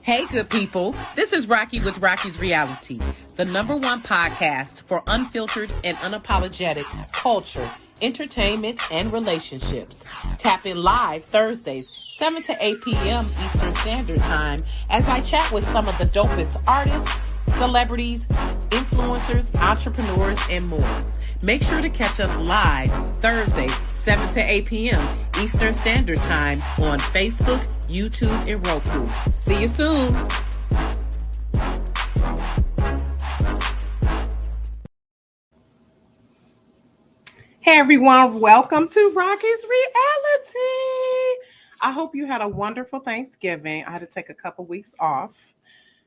Hey, good people. This is Rocki with Rocki's Reality, the #1 podcast for unfiltered and unapologetic culture, entertainment, and relationships. Tap in live Thursdays, 7 to 8 p.m. Eastern Standard Time, as I chat with some of the dopest artists, celebrities, influencers, entrepreneurs, and more. Make sure to catch us live Thursdays, 7 to 8 p.m. Eastern Standard Time on Facebook, YouTube, and Roku. See you soon. Hey everyone, welcome to Rocki's Reality. I hope you had a wonderful Thanksgiving. I had to take a couple weeks off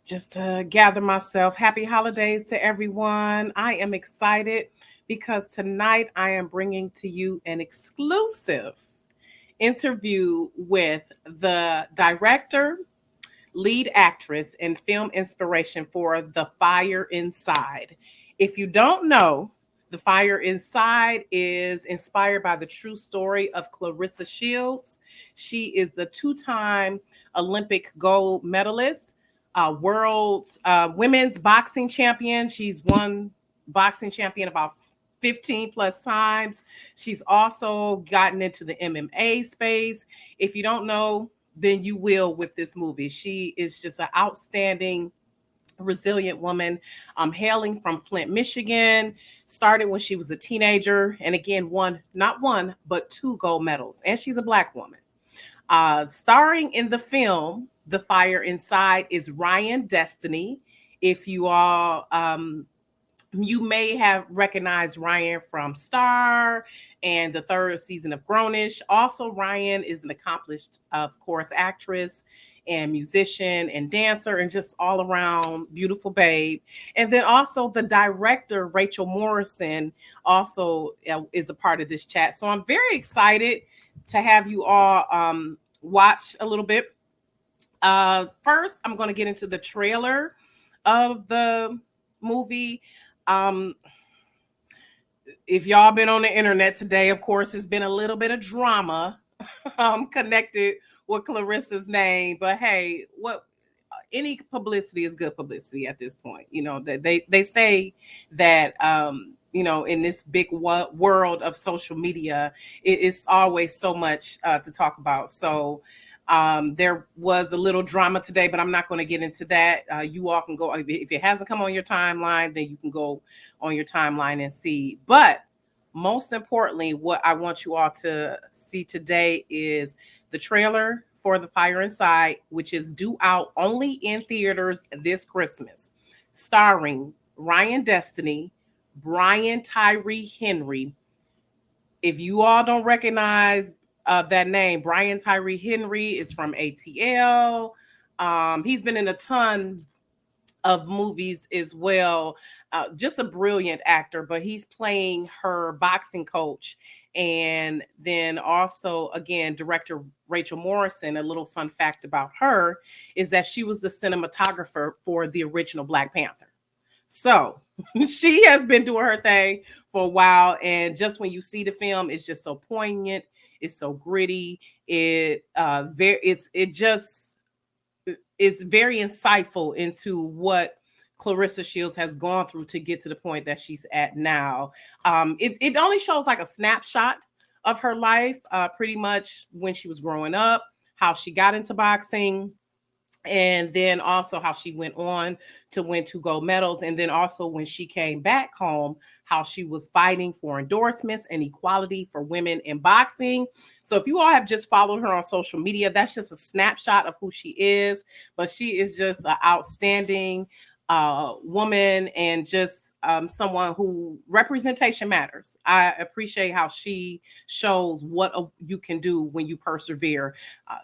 just to gather myself. Happy holidays to everyone. I am excited because tonight I am bringing to you an exclusive interview with the director, lead actress, and film inspiration for The Fire Inside. If you don't know, The Fire Inside is inspired by the true story of Claressa Shields. She is the two-time Olympic gold medalist, world's women's boxing champion. She's won boxing champion about 15 plus times. She's also gotten into the MMA space. If you don't know, then you will with this movie. She is just an outstanding, resilient woman. Hailing from Flint, Michigan, started when she was a teenager, and again, won not one, but 2 gold medals. And she's a Black woman. Starring in the film, The Fire Inside, is Ryan Destiny. If you all, you may have recognized Ryan from Star and the 3rd season of Grownish. Also, Ryan is an accomplished, of course, actress and musician and dancer and just all around beautiful babe. And then also the director, Rachel Morisson, also is a part of this chat. So I'm very excited to have you all watch a little bit. First, I'm going to get into the trailer of the movie. If y'all been on the internet today, of course, it's been a little bit of drama connected with Claressa's name, but hey, what any publicity is good publicity at this point. You know, they say that you know, in this big world of social media, it's always so much to talk about. So there was a little drama today, but I'm not going to get into that. You all can go, if it hasn't come on your timeline, then you can go on your timeline and see. But most importantly, what I want you all to see today is the trailer for The Fire Inside, which is due out only in theaters this Christmas, starring Ryan Destiny, Brian Tyree Henry. If you all don't recognize that name, Brian Tyree Henry is from ATL. He's been in a ton of movies as well. Just a brilliant actor, but he's playing her boxing coach. And then also, again, director Rachel Morisson. A little fun fact about her is that she was the cinematographer for the original Black Panther. So she has been doing her thing for a while. And just when you see the film, it's just so poignant. It's so gritty. It's very insightful into what Claressa Shields has gone through to get to the point that she's at now. It only shows like a snapshot of her life, pretty much when she was growing up, how she got into boxing, and then also how she went on to win 2 gold medals. And then also when she came back home, how she was fighting for endorsements and equality for women in boxing. So if you all have just followed her on social media, that's just a snapshot of who she is. But she is just an outstanding woman and just someone who representation matters. I appreciate how she shows what you can do when you persevere,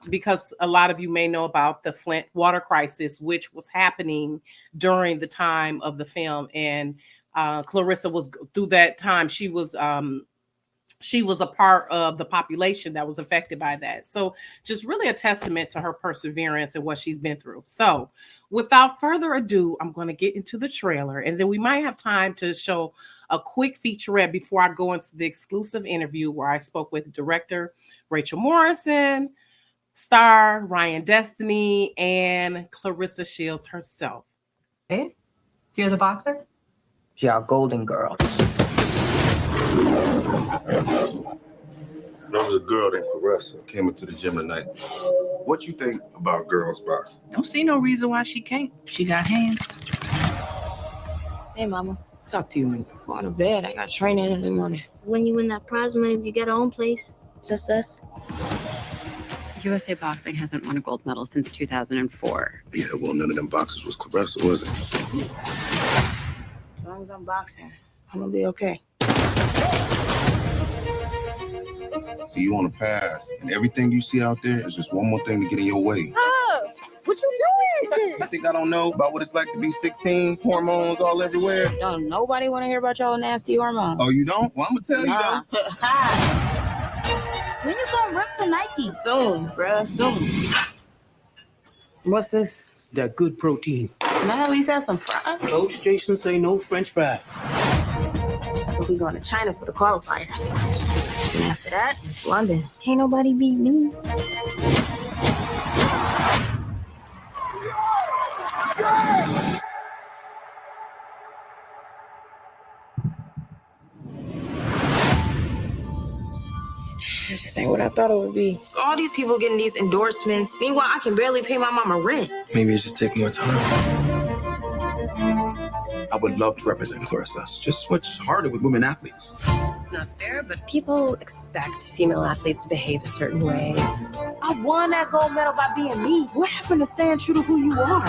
because a lot of you may know about the Flint water crisis, which was happening during the time of the film. And Claressa was through that time. She was a part of the population that was affected by that. So just really a testament to her perseverance and what she's been through. So without further ado, I'm going to get into the trailer, and then we might have time to show a quick featurette before I go into the exclusive interview where I spoke with director Rachel Morisson, Star, Ryan Destiny, and Claressa Shields herself. Hey, you're the boxer? Yeah, golden girl. There was a girl named Claressa came into the gym tonight. What you think about girls boxing? Don't see no reason why she can't. She got hands. Hey, Mama. Talk to you, man. Going to bed. I got training in the morning. When you win that prize money, you get our own place. Just us. USA Boxing hasn't won a gold medal since 2004. Yeah, well, none of them boxers was Claressa, was it? As long as I'm boxing, I'm going to be okay. So you on a path, and everything you see out there is just one more thing to get in your way. What you doing? You think I don't know about what it's like to be 16, hormones all everywhere? Don't nobody want to hear about y'all nasty hormones. Oh, you don't? Well, I'm gonna tell you though. When you gonna rip the Nike? Soon, bruh, soon. What's this? That good protein. Can I at least have some fries? Coach Jason say no French fries. We going to China for the qualifiers. And after that, it's London. Can't nobody beat me. This just ain't what I thought it would be. All these people getting these endorsements. Meanwhile, I can barely pay my mama rent. Maybe it just take more time. I would love to represent Claressa. It's just much harder with women athletes. It's not fair, but people expect female athletes to behave a certain way. I won that gold medal by being me. What happened to staying true to who you are?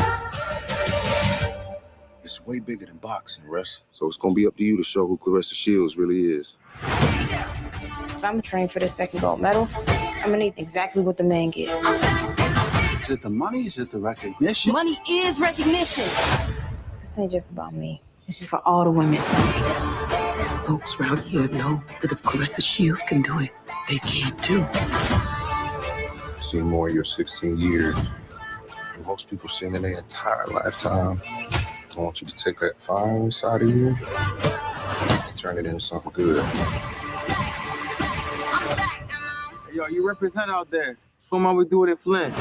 It's way bigger than boxing, Russ. So it's gonna be up to you to show who Claressa Shields really is. If I'm trained for the second gold medal, I'm gonna need exactly what the men get. Is it the money? Is it the recognition? Money is recognition. This ain't just about me. It's just for all the women. Folks around here know that if Claressa Shields can do it, they can too. You've seen more in your 16 years than most people seen in their entire lifetime. I want you to take that fire inside of you and turn it into something good. Hey, yo, you represent out there. Show 'em how we do it in Flint.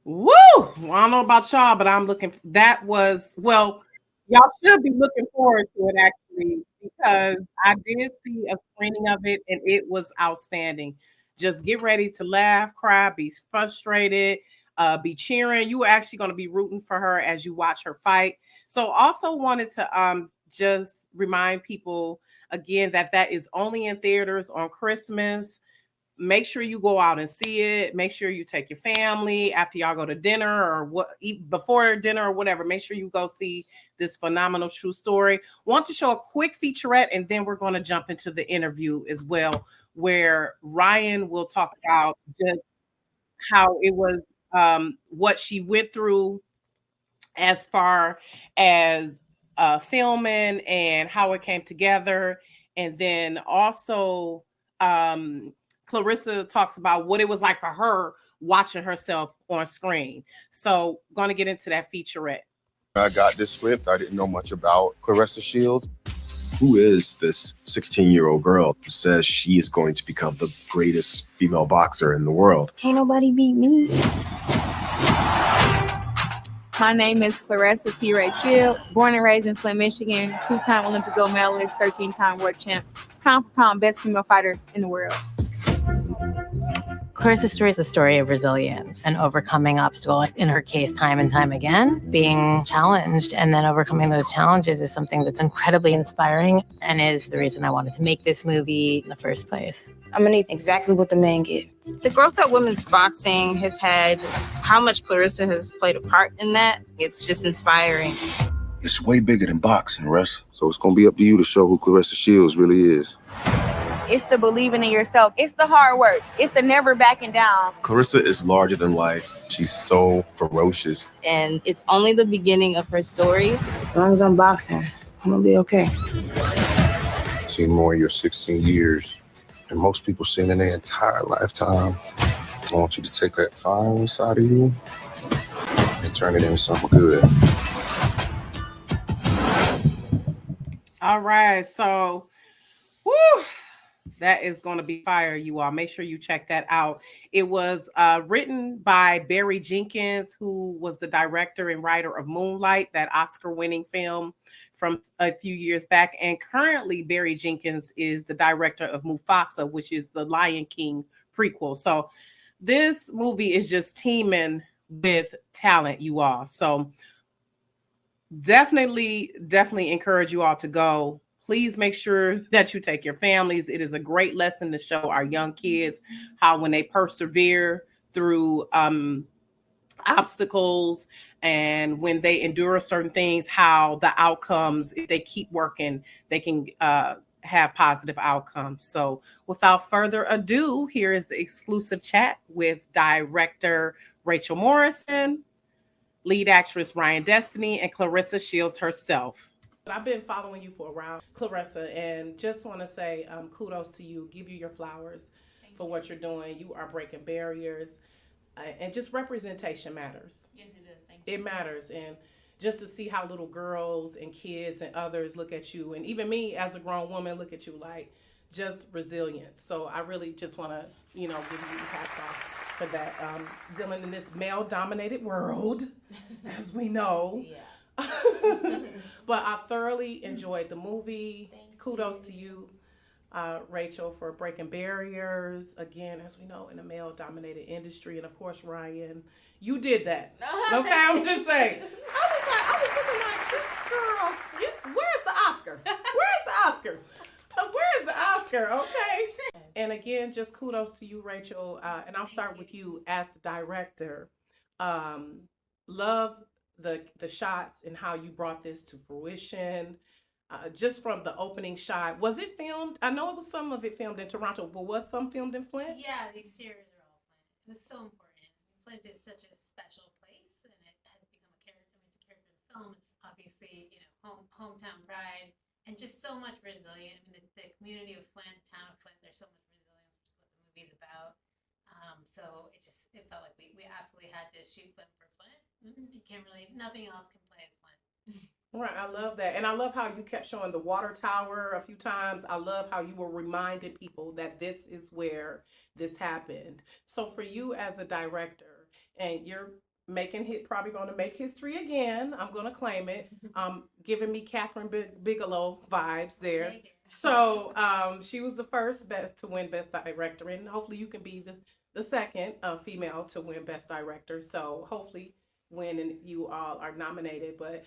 Woo! Well, I don't know about y'all, but I'm looking. That was, well, y'all should be looking forward to it actually, because I did see a screening of it and it was outstanding. Just get ready to laugh, cry, be frustrated, be cheering. You are actually going to be rooting for her as you watch her fight. So also wanted to just remind people again that is only in theaters on Christmas. Make sure you go out and see it. Make sure you take your family after y'all go to dinner or before dinner or whatever. Make sure you go see this phenomenal true story. Want to show a quick featurette, and then we're going to jump into the interview as well, where Ryan will talk about just how it was, what she went through as far as filming and how it came together, and then also Claressa talks about what it was like for her watching herself on screen. So going to get into that featurette. I got this script. I didn't know much about Claressa Shields. Who is this 16-year-old girl who says she is going to become the greatest female boxer in the world? Can't nobody beat me. My name is Claressa Shields, born and raised in Flint, Michigan, 2-time Olympic gold medalist, 13-time world champ, pound for pound best female fighter in the world. Claressa's story is the story of resilience and overcoming obstacles, in her case, time and time again, being challenged and then overcoming those challenges is something that's incredibly inspiring and is the reason I wanted to make this movie in the first place. I'm gonna need exactly what the men get. The growth that women's boxing has had, how much Claressa has played a part in that, it's just inspiring. It's way bigger than boxing, Russ. So it's gonna be up to you to show who Claressa Shields really is. It's the believing in yourself. It's the hard work. It's the never backing down. Claressa is larger than life. She's so ferocious. And it's only the beginning of her story. As long as I'm boxing, I'm gonna be okay. You've seen more in your 16 years than most people seen in their entire lifetime. I want you to take that fire inside of you and turn it into something good. All right. So, woo, that is going to be fire, you all. Make sure you check that out. It was written by Barry Jenkins, who was the director and writer of Moonlight, that Oscar-winning film from a few years back. And currently, Barry Jenkins is the director of Mufasa, which is the Lion King prequel. So this movie is just teeming with talent, you all. So definitely encourage you all to go. Please make sure that you take your families. It is a great lesson to show our young kids how, when they persevere through obstacles and when they endure certain things, how the outcomes, if they keep working, they can have positive outcomes. So without further ado, here is the exclusive chat with Director Rachel Morisson, lead actress Ryan Destiny, and Claressa Shields herself. I've been following you for a while, Claressa, and just want to say kudos to you, give you your flowers for what you're doing. You are breaking barriers, and just representation matters. Yes, it does. Thank you. It matters, and just to see how little girls and kids and others look at you, and even me as a grown woman look at you, like, just resilience. So I really just want to, give you hats off for that. Dealing in this male-dominated world, as we know. Yeah. But I thoroughly enjoyed the movie. Kudos to you, Rachel, for breaking barriers. Again, as we know, in a male-dominated industry. And of course, Ryan, you did that. Okay, I'm just saying. I was looking like, this girl, where's the Oscar? Where's the Oscar? Where's the Oscar? Okay. And again, just kudos to you, Rachel. And I'll start with you as the director. Love the shots and how you brought this to fruition. Just from the opening shot, was it filmed? I know it was some of it filmed in Toronto, but was some filmed in Flint? Yeah, the exteriors are all Flint. It was so important. Flint is such a special place, and it has become a character. I mean, it's a character in the film. It's obviously, hometown pride, and just so much resilience. I mean, the community of Flint, town of Flint, there's so much resilience, which is what the movie's about. So it felt like we absolutely had to shoot Flint for Flint. You can't really, nothing else can play as Flint. Right, I love that. And I love how you kept showing the water tower a few times. I love how you were reminding people that this is where this happened. So for you as a director, and you're probably going to make history again, I'm going to claim it, giving me Catherine Bigelow vibes there. So she was the first to win Best Director, and hopefully you can be the second female to win Best Director. So hopefully when you all are nominated. But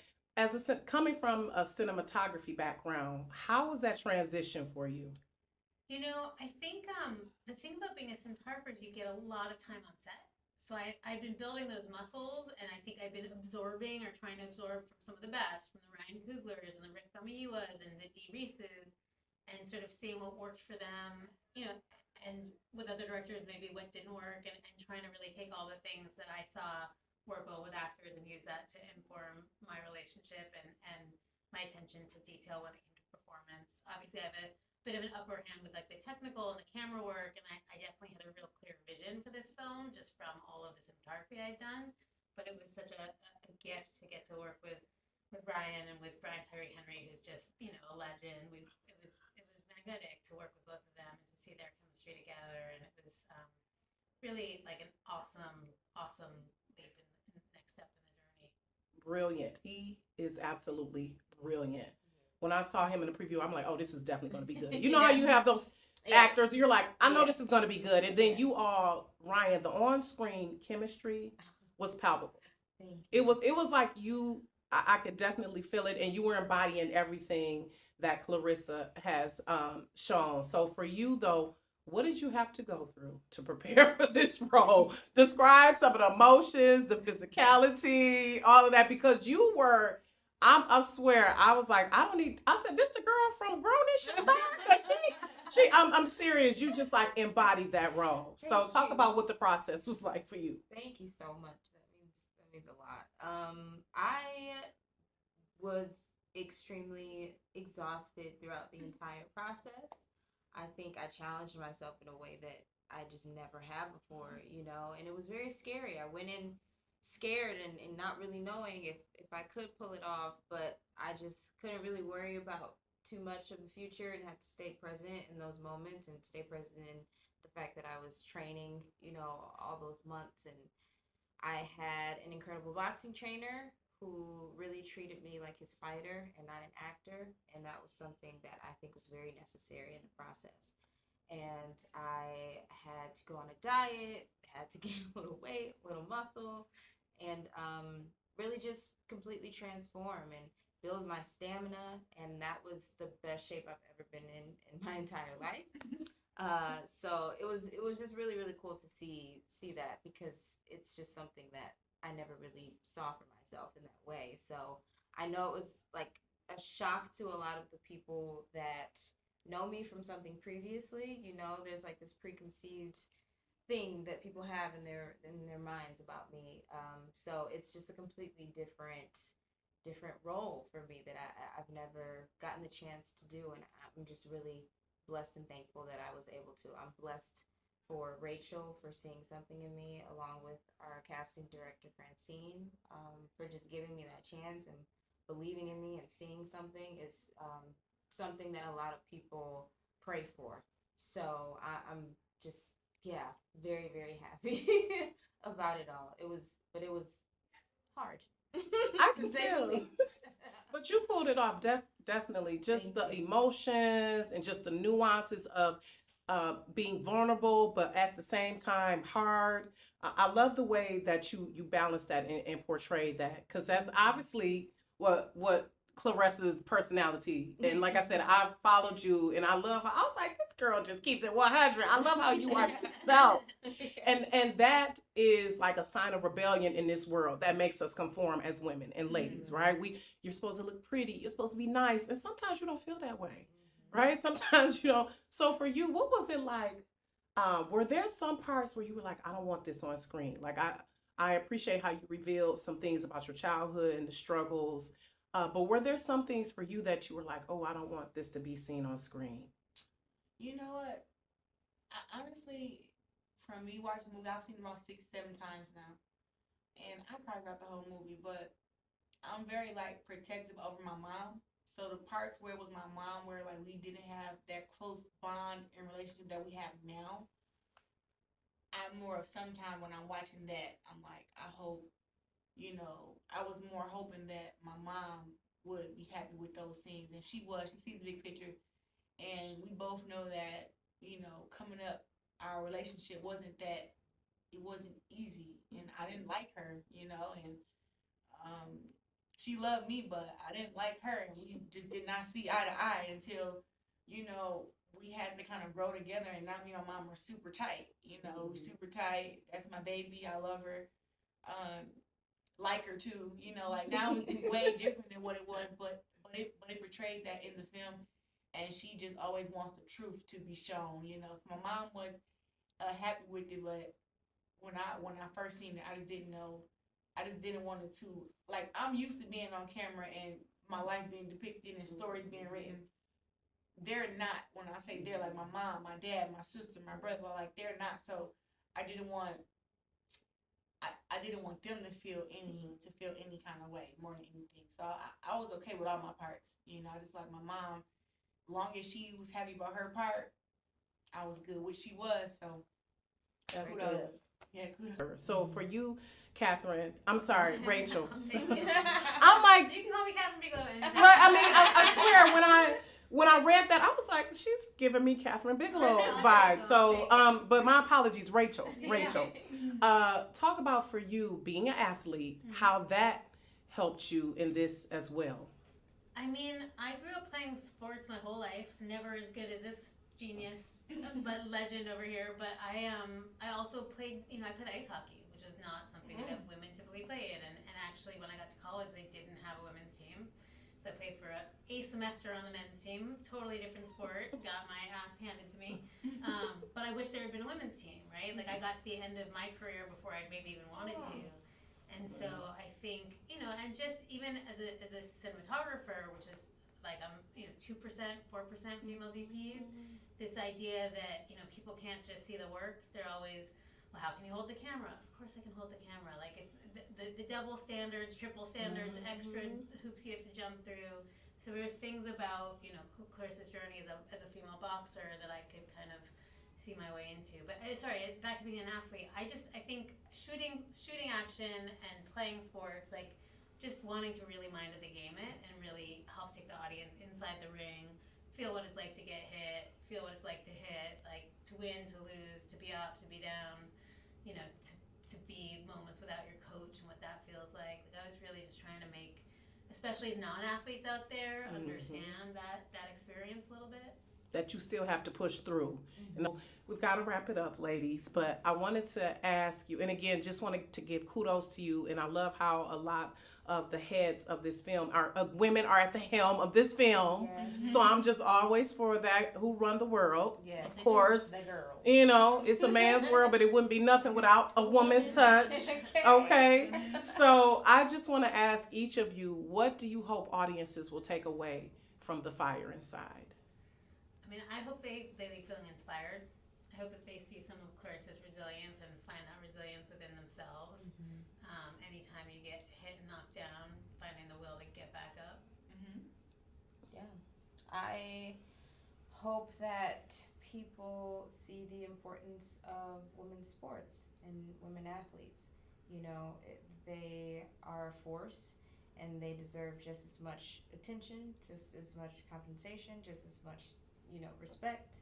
coming from a cinematography background, how was that transition for you? I think the thing about being a cinematographer is you get a lot of time on set. So I've been building those muscles, and I think I've been absorbing or trying to absorb from some of the best, from the Ryan Cooglers and the Rick Famuyiwas and the Dee Reeses, and sort of seeing what worked for them, and with other directors, maybe what didn't work, and trying to really take all the things that I saw work well with actors and use that to inform my relationship and my attention to detail when it came to performance. Obviously, I have a bit of an upper hand with like the technical and the camera work, and I definitely had a real clear vision for this film just from all of the cinematography I'd done. But it was such a gift to get to work with Brian and with Brian Tyree Henry, who's just a legend. It was magnetic to work with both of them and to see their chemistry together, and it was really like an awesome leap in the next step in the journey. Brilliant. He is absolutely brilliant. When I saw him in the preview, I'm like, oh, this is definitely going to be good. You know how you have those actors, you're like, I know this is going to be good. And then Ryan, the on-screen chemistry was palpable. It was like I could definitely feel it, and you were embodying everything that Claressa has shown. So for you, though, what did you have to go through to prepare for this role? Describe some of the emotions, the physicality, all of that, because you were, I swear, I was like, I said, this the girl from Grownish? I'm serious. You just like embodied that role. So talk about what the process was like for you. Thank you so much. That means a lot. I was extremely exhausted throughout the entire process. I think I challenged myself in a way that I just never have before, and it was very scary. I went in scared and not really knowing if I could pull it off, but I just couldn't really worry about too much of the future and had to stay present in those moments and stay present in the fact that I was training, you know, all those months. And I had an incredible boxing trainer who really treated me like his fighter and not an actor. And that was something that I think was very necessary in the process. And I had to go on a diet, had to gain a little weight, a little muscle, and really just completely transform and build my stamina. And that was the best shape I've ever been in my entire life. So it was just really, really cool to see that, because it's just something that I never really saw for myself in that way. So I know it was like a shock to a lot of the people that know me from something previously. You know, there's like this preconceived thing that people have in their minds about me. So it's just a completely different role for me that I've never gotten the chance to do, and I'm just really blessed and thankful that I was able to. I'm blessed for Rachel for seeing something in me, along with our casting director Francine, for just giving me that chance and believing in me and seeing something is something that a lot of people pray for. So I'm just, yeah, very, very happy about it all. It was hard. I can tell. But you pulled it off, definitely. Just the emotions and just the nuances of being vulnerable, but at the same time hard. I love the way that you balance that and portray that, because that's obviously what Claressa's personality. And like I said, I've followed you and I love how I was like, this girl just keeps it 100. I love how you are yourself. And that is like a sign of rebellion in this world that makes us conform as women and ladies, right? You're supposed to look pretty, you're supposed to be nice, and sometimes you don't feel that way, right? Sometimes you don't. So for you, what was it like? Were there some parts where you were like, I don't want this on screen? Like I appreciate how you revealed some things about your childhood and the struggles. But were there some things for you that you were like, oh, I don't want this to be seen on screen? You know what? Honestly, from me watching the movie, I've seen it about 6-7 times now. And I cried throughout the whole movie, but I'm very like protective over my mom. So the parts where it was my mom, where like we didn't have that close bond and relationship that we have now, I'm more of sometime when I'm watching that, I'm like, I hope, you know, I was more hoping that my mom would be happy with those scenes. And she was. She sees the big picture. And we both know that, you know, coming up, our relationship wasn't easy. And I didn't like her, you know, and she loved me, but I didn't like her. And we just did not see eye to eye until, you know, we had to kind of grow together. And now me and my mom are super tight, you know, super tight. That's my baby. I love her. Like her too, you know, like now it's way different than what it was, but it portrays that in the film, and she just always wants the truth to be shown, you know. My mom was happy with it, but when I first seen it, I just didn't know, I just didn't want it to, like, I'm used to being on camera and my life being depicted and stories being written. They're not. When I say they're, like my mom, my dad, my sister, my brother, like they're not. So I didn't want them to feel any kind of way more than anything. So I was okay with all my parts. You know, I just like my mom. Long as she was happy about her part, I was good, which she was. So kudos. Yeah, kudos. So for you, Catherine, I'm sorry, Rachel. I'm like, you can call me Catherine Bigelow. I mean, I swear when I read that, I was like, she's giving me Catherine Bigelow vibes. So, but my apologies, Rachel. Talk about, for you being an athlete, how that helped you in this as well. I mean, I grew up playing sports my whole life. Never as good as this genius, but legend over here. But I also played, you know, I played ice hockey, which is not something that women typically play in. And actually, when I got to college, they didn't have a women's team. So I played for a semester on the men's team. Totally different sport. Got my ass handed to me. But I wish there had been a women's team, right? Like, I got to the end of my career before I'd maybe even wanted to. And so I think, you know, and just even as a cinematographer, which is like, I'm, you know, 2%, 4% female DPs, this idea that, you know, people can't just see the work. They're always, well, how can you hold the camera? Of course I can hold the camera. Like, it's the double standards, triple standards, extra hoops you have to jump through. So there were things about, Clarissa's journey as a female boxer that I could kind of see my way into. But sorry, back to being an athlete. I think shooting action and playing sports, like just wanting to really mind the game and really help take the audience inside the ring, feel what it's like to get hit, feel what it's like to hit, like to win, to lose, to be up, to be down, to be moments without your coach and what that feels like. I was really just trying to make, especially non-athletes out there, understand that experience a little bit. That you still have to push through. We've got to wrap it up, ladies, but I wanted to ask you, and again, just wanted to give kudos to you, and I love how a lot of the heads of this film women are at the helm of this film. Yes. So I'm just always for that, who run the world. Yes. Of course, the girl. It's a man's world, but it wouldn't be nothing without a woman's touch. Okay. So I just want to ask each of you, what do you hope audiences will take away from The Fire Inside? I mean, I hope they leave feeling inspired. I hope that they see some of Clarissa's resilience and find that resilience within themselves. Anytime you get hit and knocked down, finding the will to get back up. Yeah. I hope that people see the importance of women's sports and women athletes. They are a force and they deserve just as much attention, just as much compensation, just as much respect,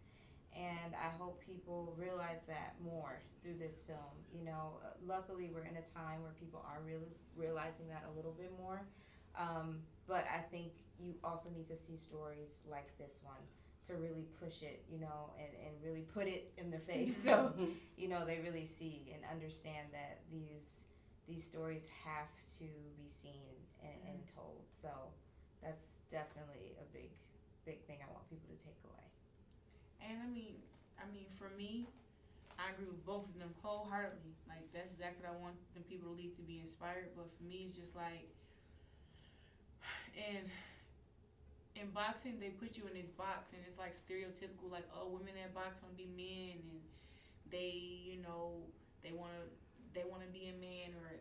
and I hope people realize that more through this film. Luckily we're in a time where people are really realizing that a little bit more, but I think you also need to see stories like this one to really push it, and really put it in their face, so they really see and understand that these stories have to be seen and told. So that's definitely a big thing I want people to take away. And I mean, for me, I agree with both of them wholeheartedly. Like, that's exactly what I want them people to leave, to be inspired. But for me, it's just like, in boxing, they put you in this box, and it's like stereotypical, like, oh, women that box want to be men, and they, they want to be a man, or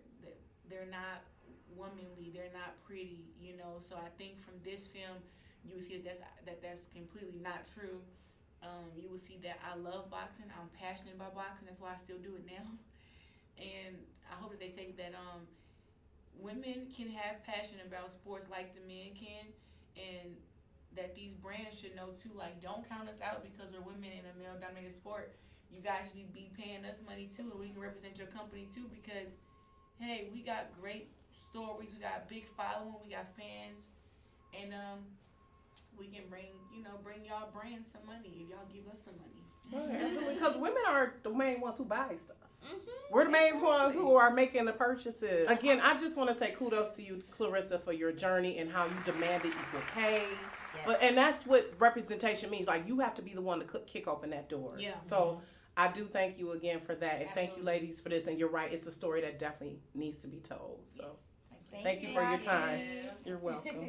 they're not womanly, they're not pretty, So I think from this film, you will see that's completely not true. You will see that I love boxing. I'm passionate about boxing. That's why I still do it now. And I hope that they take that women can have passion about sports like the men can, and that these brands should know too. Like, don't count us out because we're women in a male-dominated sport. You guys should be paying us money too, and we can represent your company too, because hey, we got great stories. We got big following. We got fans, and we can bring y'all brands some money if y'all give us some money. Absolutely, because women are the main ones who buy stuff. We're the main ones who are making the purchases. Again, I just want to say kudos to you, Claressa, for your journey and how you demanded equal pay. Yes. And that's what representation means. Like, you have to be the one to kick open that door. Yeah. So I do thank you again for that. And thank you, ladies, for this. And you're right, it's a story that definitely needs to be told. So thank you for your time. You're welcome.